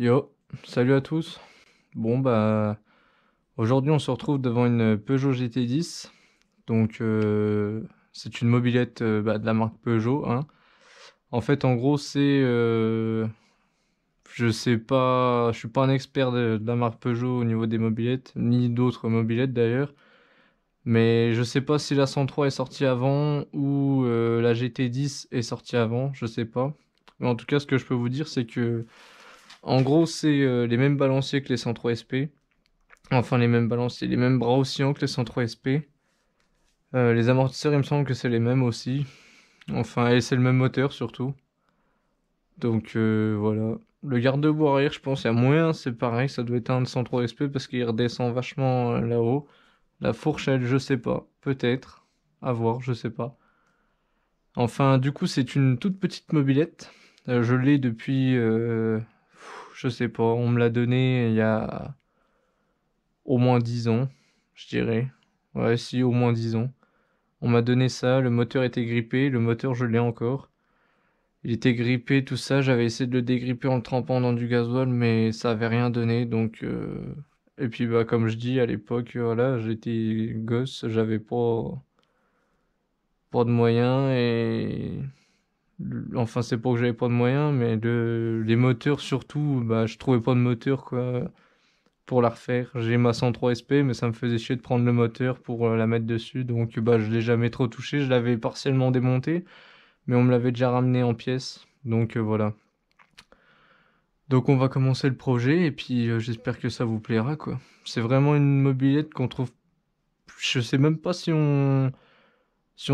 Yo, salut à tous. Bon bah aujourd'hui on se retrouve devant une Peugeot GT10. Donc c'est une mobilette de la marque Peugeot, hein. En fait en gros je sais pas, je suis pas un expert de la marque Peugeot au niveau des mobilettes, ni d'autres mobilettes d'ailleurs. Mais je sais pas si la 103 est sortie avant ou la GT10 est sortie avant, je sais pas. Mais en tout cas ce que je peux vous dire c'est que en gros c'est les mêmes balanciers que les 103 SP. Enfin, les mêmes balanciers, les mêmes bras oscillants que les 103 SP. Les amortisseurs, il me semble que c'est les mêmes aussi. Enfin, et c'est le même moteur surtout. Donc voilà. Le garde-boue arrière, je pense, il y a moyen, c'est pareil, ça doit être un de 103 SP parce qu'il redescend vachement là-haut. La fourchette, je sais pas. Peut-être. À voir, je sais pas. Enfin, du coup, c'est une toute petite mobilette. Je l'ai depuis, je sais pas, on me l'a donné il y a au moins 10 ans, je dirais. Ouais, si, au moins 10 ans. On m'a donné ça, le moteur était grippé, le moteur je l'ai encore. Il était grippé, tout ça, j'avais essayé de le dégripper en le trempant dans du gasoil, mais ça avait rien donné, donc... Et puis bah comme je dis, à l'époque, voilà, j'étais gosse, j'avais pas de moyens, et... Enfin, c'est pas que j'avais pas de moyens, mais les moteurs surtout, bah je trouvais pas de moteur, quoi, pour la refaire. J'ai ma 103 SP, mais ça me faisait chier de prendre le moteur pour la mettre dessus, donc bah je l'ai jamais trop touché, je l'avais partiellement démonté. Mais on me l'avait déjà ramené en pièces. Donc voilà. Donc on va commencer le projet et puis j'espère que ça vous plaira quoi. C'est vraiment une mobilette qu'on trouve. Je sais même pas si on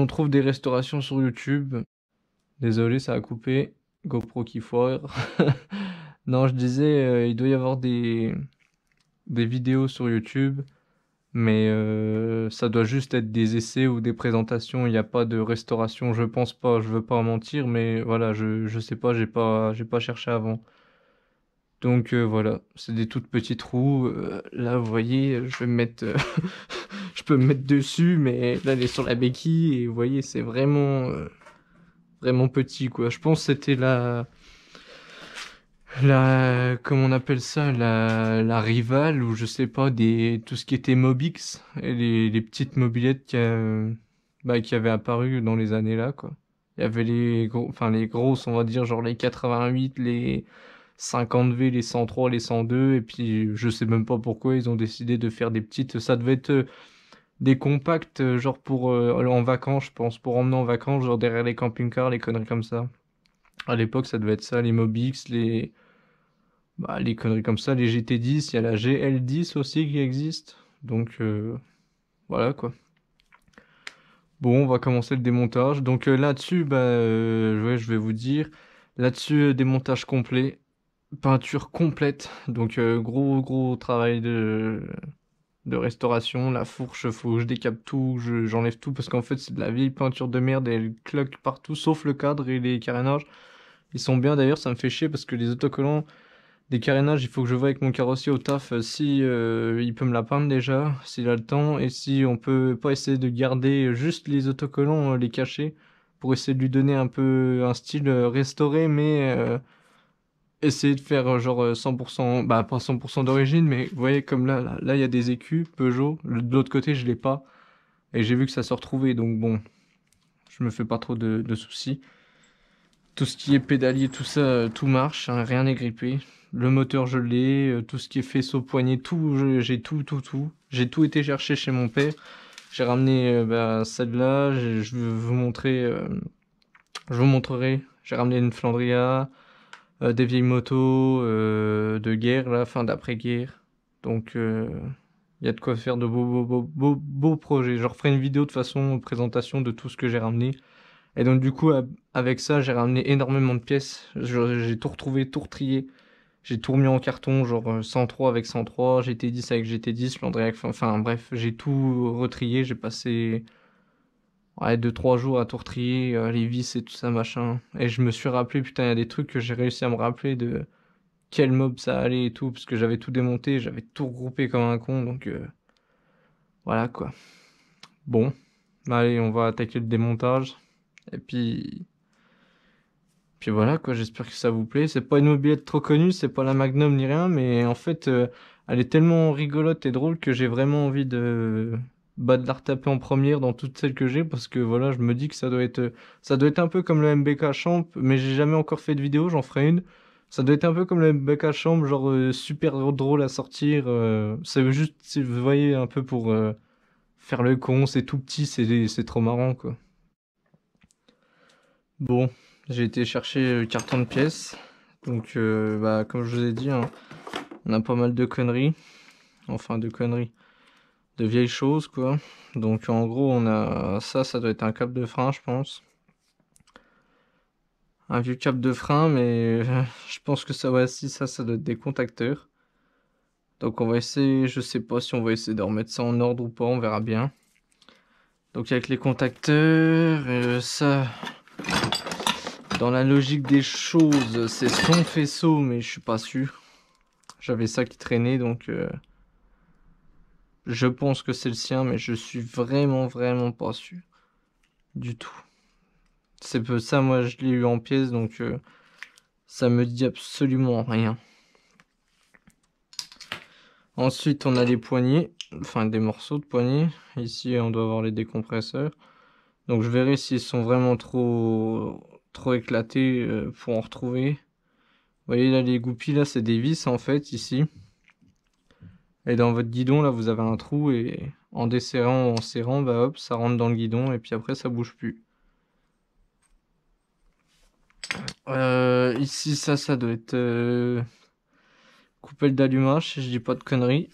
trouve des restaurations sur YouTube. Désolé, ça a coupé. GoPro qui foire. Non, je disais, il doit y avoir des vidéos sur YouTube, mais ça doit juste être des essais ou des présentations. Il n'y a pas de restauration, je pense pas. Je veux pas en mentir, mais voilà, je sais pas, j'ai pas cherché avant. Donc voilà, c'est des toutes petites roues. Là, vous voyez, je vais me mettre, je peux me mettre dessus, mais là, elle est sur la béquille et vous voyez, c'est vraiment petit quoi. Je pense que c'était comment on appelle ça, la rivale ou je sais pas tout ce qui était Mobix et les petites mobylettes qui avaient apparu dans les années là quoi. Il y avait enfin les grosses, on va dire genre les 88, les 50V, les 103, les 102, et puis je sais même pas pourquoi ils ont décidé de faire des petites. Ça devait être des compacts, genre pour en vacances, je pense, pour emmener en vacances, genre derrière les camping-cars, les conneries comme ça. À l'époque, ça devait être ça, les Mobix, les conneries comme ça, les GT10, il y a la GL10 aussi qui existe. Donc voilà quoi. Bon, on va commencer le démontage. Donc là-dessus, ouais, je vais vous dire, là-dessus, démontage complet. Peinture complète, donc gros travail de restauration. La fourche, faut que je décape tout, j'enlève tout parce qu'en fait c'est de la vieille peinture de merde et elle cloque partout sauf le cadre et les carénages. Ils sont bien d'ailleurs, ça me fait chier parce que les autocollants des carénages, il faut que je vois avec mon carrossier au taf si il peut me la peindre déjà, s'il a le temps et si on peut pas essayer de garder juste les autocollants, les cacher pour essayer de lui donner un peu un style restauré mais essayer de faire genre 100%, bah pas 100% d'origine, mais vous voyez comme là il y a des écus Peugeot, de l'autre côté je l'ai pas, et j'ai vu que ça se retrouvait, donc bon, je me fais pas trop de soucis. Tout ce qui est pédalier, tout ça, tout marche, hein, rien n'est grippé. Le moteur je l'ai, tout ce qui est faisceau poignet, tout, j'ai tout. J'ai tout été chercher chez mon père. J'ai ramené celle-là, je vais vous montrer, je vous montrerai. J'ai ramené une Flandria, des vieilles motos de guerre, là, fin d'après-guerre. Donc, il y a de quoi faire de beaux projets. Je referai une vidéo de façon présentation de tout ce que j'ai ramené. Et donc, du coup, avec ça, j'ai ramené énormément de pièces. J'ai tout retrouvé, tout retrié. J'ai tout remis en carton, genre 103 avec 103, GT10 avec GT10, Landry avec... Enfin, bref, j'ai tout retrié. J'ai passé ouais, 2 3 jours à tout retrier, les vis et tout ça, machin. Et je me suis rappelé, putain, il y a des trucs que j'ai réussi à me rappeler de quel mob ça allait et tout, parce que j'avais tout démonté, j'avais tout regroupé comme un con, donc voilà quoi. Bon, allez, on va attaquer le démontage, et puis Puis voilà quoi, j'espère que ça vous plaît. C'est pas une mobilette trop connue, c'est pas la Magnum ni rien, mais en fait, elle est tellement rigolote et drôle que j'ai vraiment envie de la retaper en première dans toutes celles que j'ai parce que voilà, je me dis que ça doit être un peu comme le MBK Champ, mais j'ai jamais encore fait de vidéo, j'en ferai une. Ça doit être un peu comme le MBK Champ, genre super drôle à sortir. C'est juste, si vous voyez, un peu pour faire le con, c'est tout petit, c'est trop marrant quoi. Bon, j'ai été chercher le carton de pièces. Donc, bah, comme je vous ai dit, hein, on a pas mal de conneries. Enfin, de conneries. De vieilles choses, quoi. Donc, en gros, on a ça doit être un câble de frein, je pense. Un vieux câble de frein, mais je pense que ça, ouais, si, ça doit être des contacteurs. Donc, on va essayer, je sais pas si on va essayer de remettre ça en ordre ou pas, on verra bien. Donc, avec les contacteurs, ça. Dans la logique des choses, c'est son faisceau, mais je suis pas sûr. J'avais ça qui traînait, donc je pense que c'est le sien, mais je suis vraiment, vraiment pas sûr. Du tout. C'est peu ça, moi je l'ai eu en pièces, donc ça me dit absolument rien. Ensuite, on a les poignées, enfin des morceaux de poignées. Ici, on doit avoir les décompresseurs. Donc je verrai s'ils sont vraiment trop éclatés pour en retrouver. Vous voyez là, les goupilles, là, c'est des vis en fait, ici. Et dans votre guidon, là, vous avez un trou et en desserrant ou en serrant, bah hop, ça rentre dans le guidon et puis après, ça bouge plus. Ici, ça doit être coupelle d'allumage, si je dis pas de conneries.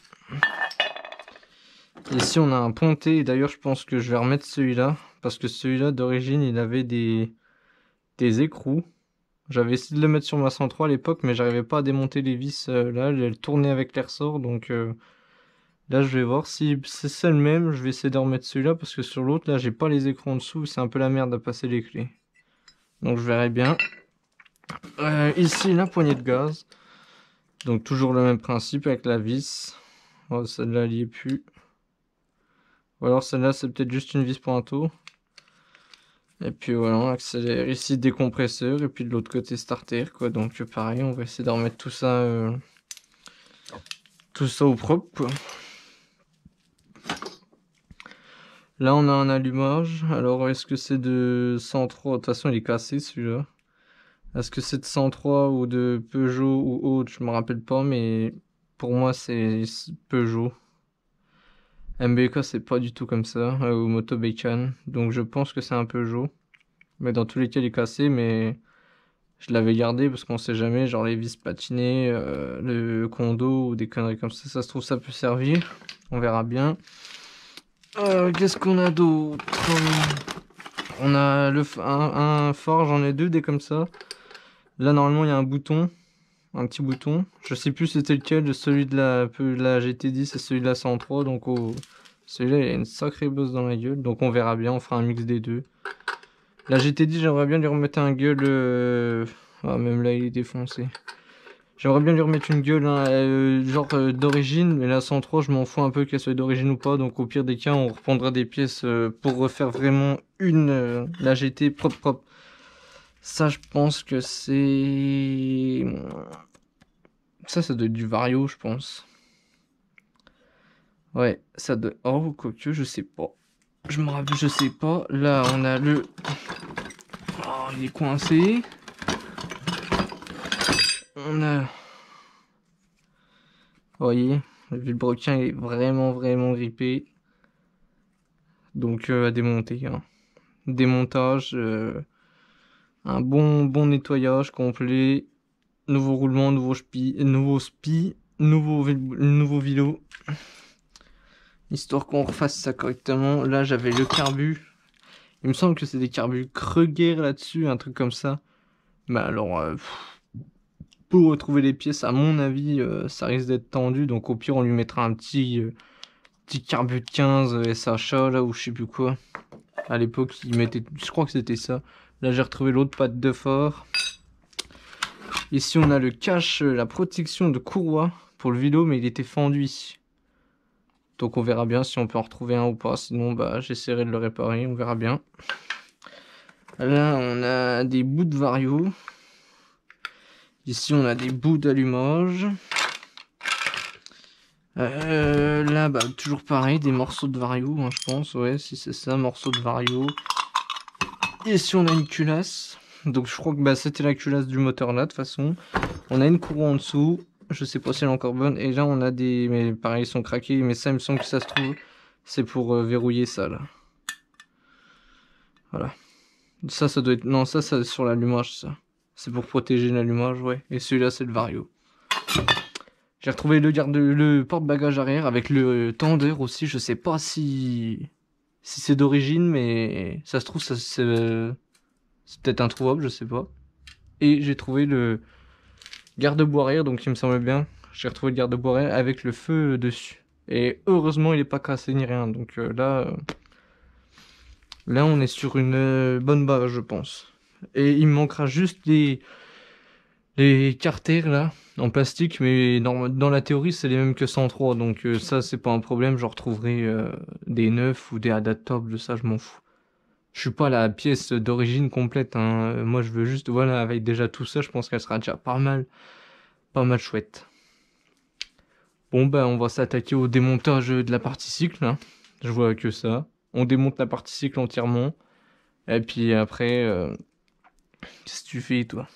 Ici, on a un ponté. Et d'ailleurs, je pense que je vais remettre celui-là. Parce que celui-là, d'origine, il avait des écrous. J'avais essayé de le mettre sur ma 103 à l'époque, mais j'arrivais pas à démonter les vis là. Elles tournaient avec les ressorts. Donc là, je vais voir si c'est ça le même. Je vais essayer de remettre celui-là. Parce que sur l'autre, là, j'ai pas les écrous en dessous. C'est un peu la merde à passer les clés. Donc je verrai bien. Ici, la poignée de gaz. Donc toujours le même principe avec la vis. Oh, celle-là, elle y est plus. Ou alors celle-là, c'est peut-être juste une vis pour un tour. Et puis voilà, on accélère ici décompresseur. Et puis de l'autre côté starter, quoi. Donc pareil, on va essayer de remettre tout ça au propre, quoi. Là, on a un allumage. Alors, est-ce que c'est de 103? De toute façon, il est cassé celui-là. Est-ce que c'est de 103 ou de Peugeot ou autre? Je me rappelle pas, mais pour moi, c'est Peugeot. MBK, c'est pas du tout comme ça, ou Moto Bacon. Donc je pense que c'est un Peugeot. Mais dans tous les cas, il est cassé, mais je l'avais gardé parce qu'on sait jamais, genre les vis patinées, le condo ou des conneries comme ça se trouve, ça peut servir. On verra bien. Qu'est-ce qu'on a d'autre? On a un phare, j'en ai deux des comme ça. Là, normalement, il y a un bouton. Un petit bouton. Je sais plus c'était lequel, celui de la GT10 et celui de la 103. Donc celui-là il a une sacrée bosse dans la gueule. Donc on verra bien, on fera un mix des deux. La GT10 j'aimerais bien lui remettre un gueule. Ah, même là il est défoncé. J'aimerais bien lui remettre une gueule hein, genre d'origine. Mais la 103 je m'en fous un peu qu'elle soit d'origine ou pas. Donc au pire des cas on reprendra des pièces pour refaire vraiment la GT propre propre. Ça je pense que c'est... Ça doit être du Vario, je pense. Ouais, ça doit... Oh, quoique, je sais pas. Je me rappelle, je sais pas. Là, on a le... Oh, il est coincé. On a... Vous voyez, le vilebrequin est vraiment, vraiment grippé. Donc, à démonter. Hein. Démontage. Un bon nettoyage complet. Nouveau roulement, nouveau spi, nouveau vilo. Histoire qu'on refasse ça correctement. Là, j'avais le carbu. Il me semble que c'est des carbus Kruger là-dessus, un truc comme ça. Mais alors, pour retrouver les pièces, à mon avis, ça risque d'être tendu. Donc au pire, on lui mettra un petit carbu de 15 SHA là, ou je sais plus quoi. À l'époque, il mettait, je crois que c'était ça. Là, j'ai retrouvé l'autre patte de fort. Ici, on a le cache, la protection de courroie pour le vélo, mais il était fendu ici. Donc on verra bien si on peut en retrouver un ou pas. Sinon, bah, j'essaierai de le réparer. On verra bien. Là, on a des bouts de Vario. Ici, on a des bouts d'allumage. Là, bah, toujours pareil, des morceaux de Vario, hein, je pense. Ouais, si c'est ça, morceaux de Vario. Ici, on a une culasse. Donc, je crois que bah, c'était la culasse du moteur là, de toute façon. On a une courroie en dessous. Je sais pas si elle est encore bonne. Et là, on a des... Mais pareil, ils sont craqués. Mais ça, il me semble que ça se trouve, c'est pour verrouiller ça, là. Voilà. Ça doit être... Non, ça sur l'allumage, ça. C'est pour protéger l'allumage, ouais. Et celui-là, c'est le Vario. J'ai retrouvé le porte-bagages arrière avec le tendeur aussi. Je sais pas si c'est d'origine, mais ça se trouve, c'est peut-être introuvable, je sais pas. Et j'ai trouvé le garde-boue arrière, donc il me semble bien. J'ai retrouvé le garde-boue arrière avec le feu dessus. Et heureusement, il est pas cassé ni rien. Donc là, on est sur une bonne base, je pense. Et il me manquera juste les carters là, en plastique, mais dans la théorie, c'est les mêmes que 103. Donc ça, c'est pas un problème. Je retrouverai des neufs ou des adaptables, de ça, je m'en fous. Je suis pas la pièce d'origine complète, hein. Moi, je veux juste, voilà, avec déjà tout ça, je pense qu'elle sera déjà pas mal chouette. Bon, bah, on va s'attaquer au démontage de la partie cycle, hein. Je vois que ça. On démonte la partie cycle entièrement. Et puis après, qu'est-ce que tu fais, toi?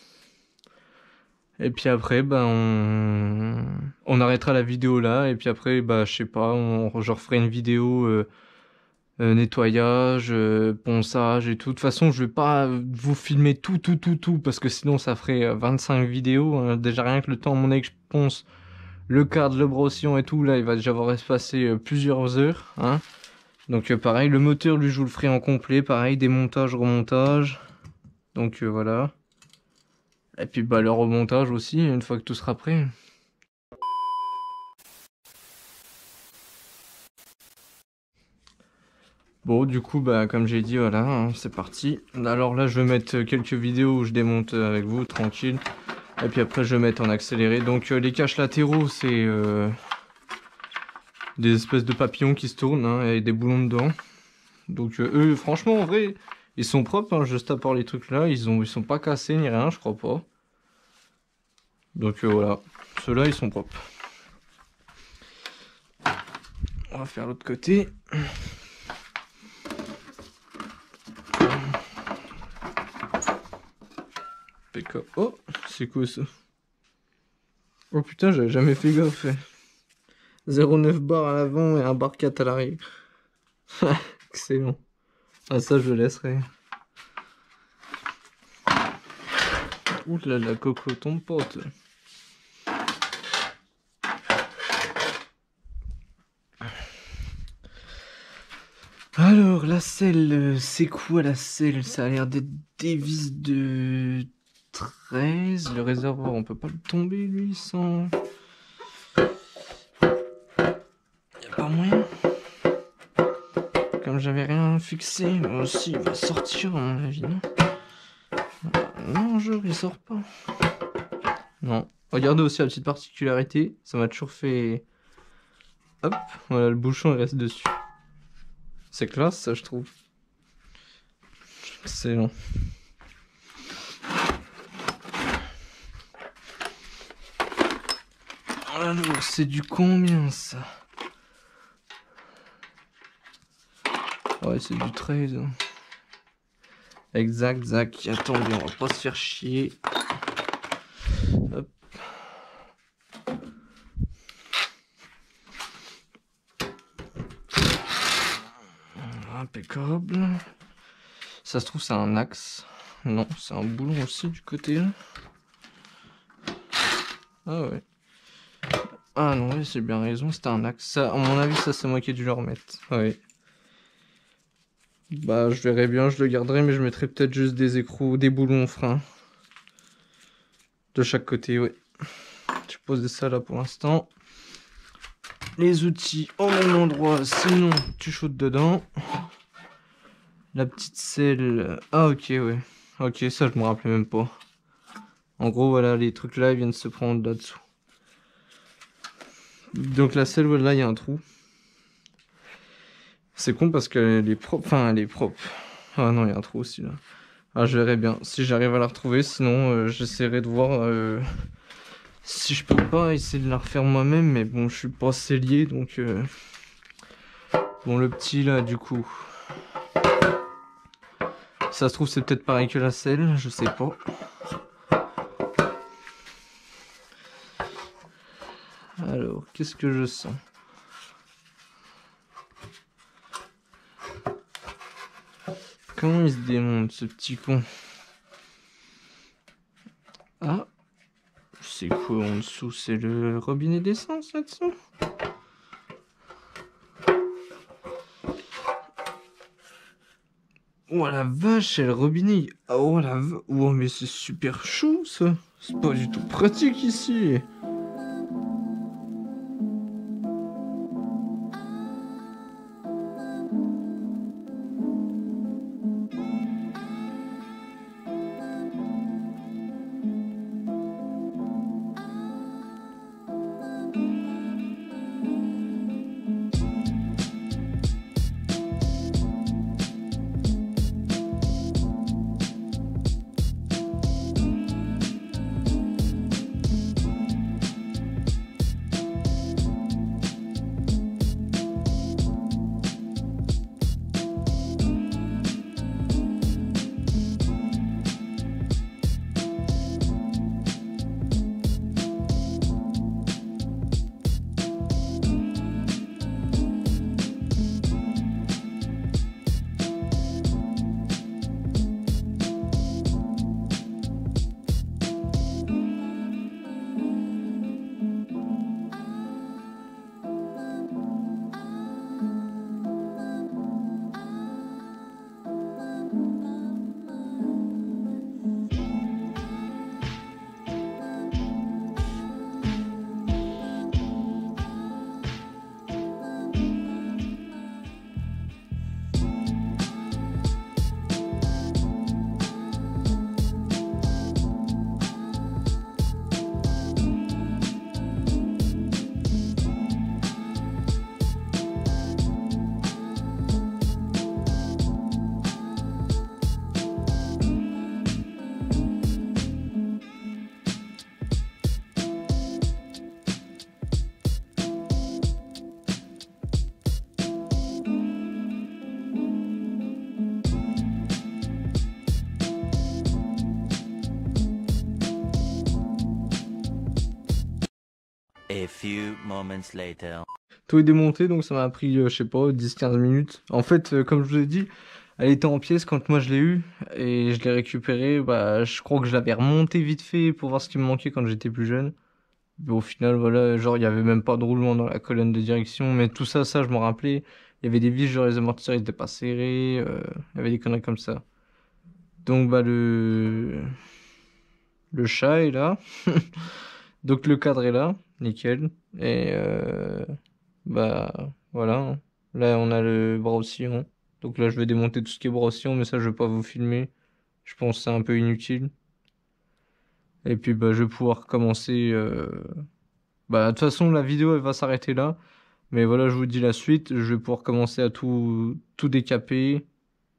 Et puis après, bah, on arrêtera la vidéo là. Et puis après, bah, je sais pas, je referai une vidéo nettoyage, ponçage et tout. De toute façon, je vais pas vous filmer tout, parce que sinon ça ferait 25 vidéos, hein. Déjà rien que le temps, mon avis, que je ponce le cadre, le brossillon et tout, là, il va déjà avoir passé plusieurs heures, hein. Donc pareil, le moteur, lui, je vous le ferai en complet, pareil, démontage, remontage. Donc voilà. Et puis bah le remontage aussi, une fois que tout sera prêt. Bon, du coup, bah, comme j'ai dit, voilà, hein, c'est parti. Alors là, je vais mettre quelques vidéos où je démonte avec vous, tranquille. Et puis après, je vais mettre en accéléré. Donc, les caches latéraux, c'est des espèces de papillons qui se tournent, hein, et des boulons dedans. Donc, eux, franchement, en vrai, ils sont propres, hein, juste à part les trucs là. Ils sont pas cassés ni rien, je crois pas. Donc, voilà. Ceux-là, ils sont propres. On va faire l'autre côté. Oh, c'est quoi ça? Oh putain, j'avais jamais fait gaffe. 0,9 bar à l'avant et 1 bar 4 à l'arrière. Excellent. Ah, ça, je le laisserai. Ouh là, la coco tombe pote. Alors, la selle, c'est quoi la selle? Ça a l'air d'être des vis de 13. Le réservoir, on peut pas le tomber, lui, sans... Y'a pas moyen. Comme j'avais rien fixé, aussi, il va sortir, à mon avis, non? Non, il sort pas. Non. Regardez aussi la petite particularité. Ça m'a toujours fait... Hop, voilà, le bouchon, il reste dessus. C'est classe, ça, je trouve. Excellent. Alors, c'est du combien, ça? Ouais, c'est du 13. Hein. Exact, Zach. Attendez, on va pas se faire chier. Hop. Impeccable. Ça se trouve, c'est un axe. Non, c'est un boulon aussi du côté là. Ah ouais. Ah non, ouais, c'est bien raison, c'était un axe. Ça, à mon avis, ça c'est moi qui ai dû le remettre. Ouais. Bah, je verrai bien, je le garderai, mais je mettrai peut-être juste des écrous, des boulons freins. De chaque côté, ouais. Je pose ça là pour l'instant. Les outils au même endroit, sinon tu shootes dedans. La petite selle. Ah, ok, ouais. Ok, ça je me rappelais même pas. En gros, voilà, les trucs là, ils viennent se prendre là-dessous. Donc la selle, voilà, il y a un trou. C'est con parce qu'elle est propre. Enfin, elle est propre. Ah non, il y a un trou aussi là. Ah, je verrai bien si j'arrive à la retrouver, sinon j'essaierai de voir si je peux pas essayer de la refaire moi-même, mais bon, je suis pas sellier, donc bon, le petit là, du coup, ça se trouve c'est peut-être pareil que la selle, je sais pas. Alors, qu'est-ce que je sens? Comment il se démonte, ce petit con? Ah, c'est quoi en dessous? C'est le robinet d'essence là-dessous? Oh la vache, c'est le robinet. Oh la vache. Oh, mais c'est super chaud ça. C'est pas du tout pratique ici. A few moments later. Tout est démonté, donc ça m'a pris, je sais pas, 10-15 minutes. En fait, comme je vous ai dit, elle était en pièces quand moi je l'ai eu et je l'ai récupérée. Bah, je crois que je l'avais remontée vite fait pour voir ce qui me manquait quand j'étais plus jeune. Mais au final, voilà, genre, il y avait même pas de roulement dans la colonne de direction, mais tout ça, je m'en rappelais. Il y avait des vis, genre les amortisseurs ils étaient pas serrés, il y avait des conneries comme ça. Donc, bah, le chat est là. Donc, le cadre est là, nickel. Et bah, voilà, hein. Là, on a le bras oscillant. Donc là, je vais démonter tout ce qui est bras oscillant, mais ça, je vais pas vous filmer. Je pense que c'est un peu inutile. Et puis, bah, je vais pouvoir commencer. Bah, de toute façon, la vidéo, elle va s'arrêter là. Mais voilà, je vous dis la suite. Je vais pouvoir commencer à tout décaper.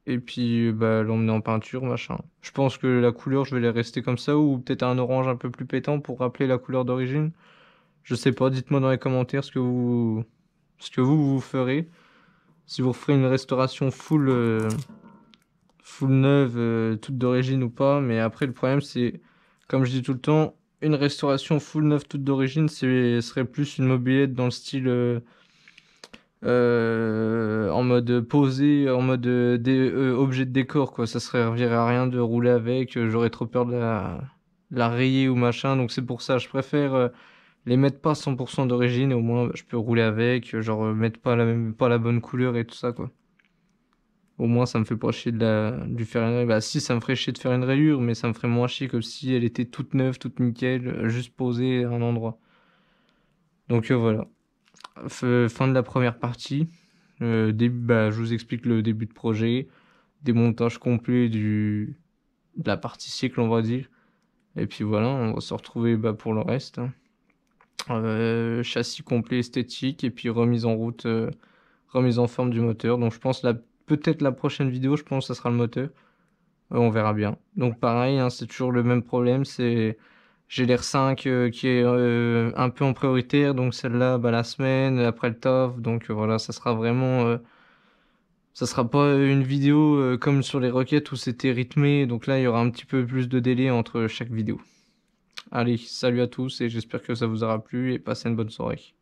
Et puis, bah, l'emmener en peinture, machin. Je pense que la couleur, je vais les rester comme ça. Ou peut-être un orange un peu plus pétant pour rappeler la couleur d'origine. Je sais pas, dites-moi dans les commentaires ce que vous ferez. Si vous ferez une restauration full neuve, toute d'origine ou pas. Mais après, le problème, c'est, comme je dis tout le temps, une restauration full neuve, toute d'origine, serait plus une mobilette dans le style en mode posé, en mode objet de décor, quoi. Ça servirait à rien de rouler avec. J'aurais trop peur de la rayer ou machin. Donc c'est pour ça, je préfère les mettre pas 100% d'origine. Et au moins, je peux rouler avec. Genre, mettre pas la bonne couleur et tout ça, quoi. Au moins, ça me fait pas chier de faire une rayure. Bah, si, ça me ferait chier de faire une rayure, mais ça me ferait moins chier que si elle était toute neuve, toute nickel, juste posée à un endroit. Donc voilà. Fin de la première partie. Bah, je vous explique le début de projet. Démontage complet de la partie cycle, on va dire. Et puis voilà, on va se retrouver bah, pour le reste, hein. Châssis complet esthétique et puis remise en route, remise en forme du moteur. Donc je pense peut-être la prochaine vidéo, je pense que ça sera le moteur. On verra bien. Donc pareil, hein, c'est toujours le même problème, c'est j'ai l'R5 qui est un peu en prioritaire, donc celle-là, bah, la semaine, après le taf, donc voilà, ça sera vraiment, ça sera pas une vidéo comme sur les requêtes où c'était rythmé, donc là il y aura un petit peu plus de délai entre chaque vidéo. Allez, salut à tous et j'espère que ça vous aura plu et passez une bonne soirée.